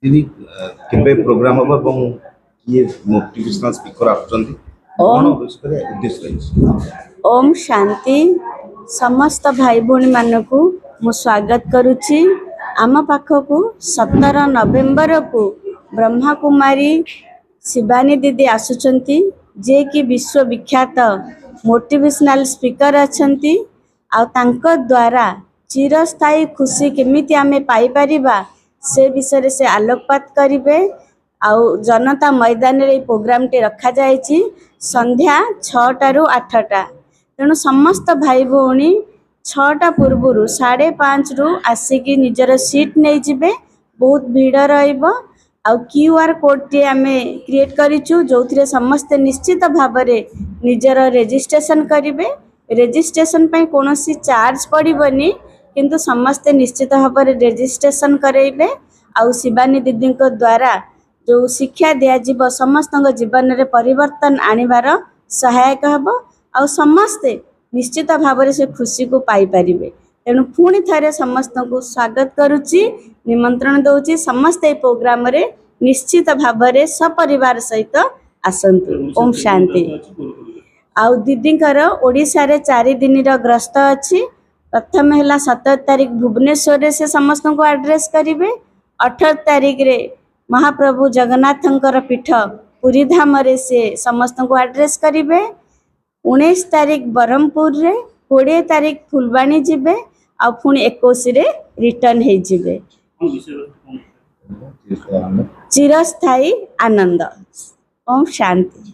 दीदी केबे प्रोग्राम हम এবং ये मोटिवेशनल स्पीकर आछंती ओम कोन विषय उद्देश्य रही। ओम शांति समस्त भाई भौणी मानकु मु स्वागत करुछि। आम पाखकु 17 नवेम्बर को ब्रह्मा कुमारी शिवानी दीदी आसुचंती जे कि विश्व विख्यात मोटिवेशनल स्पीकर अछंती। आ तांको द्वारा चिरस्थायी खुशी केमिति आमे पाई परिबा से विषय से आलोकपात करिवे। आउ जनता मैदान रे प्रोग्राम टे रखा जायछि संध्या 6टा रु 8टा। तेणु समस्त भाई भौणी 6टा पूर्व 5:30 रु आसिकी निजर सीट नहीं जिबे। बहुत भीड़ रहिबो। आउ क्यूआर कोड टे आमे क्रिएट करिछु जो थिरे समस्त निश्चित भाबरे निजर रजिस्ट्रेशन करिवे। रजिस्ट्रेशन पई कोनोसी चार्ज पड़िबनी किंतु समस्त निश्चित भाबरे रजिस्ट्रेशन करेइबे। आउ शिवानी दीदी को द्वारा जो शिक्षा दिया जीव समस्त जीवन में परिवर्तन आनिबार सहायक हब। आउ समस्ते निश्चित भाव से खुशी को पाई परिबे। तेणु पुणी थे समस्त को स्वागत करुच्ची निमंत्रण दौची। समस्ते प्रोग्राम रे निश्चित भाव में सपरिवार सहित आसंतु। ओम शांति। आउ दीदींकर ओडिशा रे 4 दिन ग्रस्त अच्छी। प्रथम है 17 तारीख भुवनेश्वर से समस्त को एड्रेस करेंगे। 18 तारीख रे महाप्रभु जगन्नाथंकर पीठ पुरी धाम रे से समस्त को एड्रेस करेंगे। 19 तारीख ब्रह्मपुर रे, 20 तारीख फुलबाणी जिबे आ पुणी 21 रे रिटर्न हे जिबे। चिरस्थायी आनंद। ओम शांति।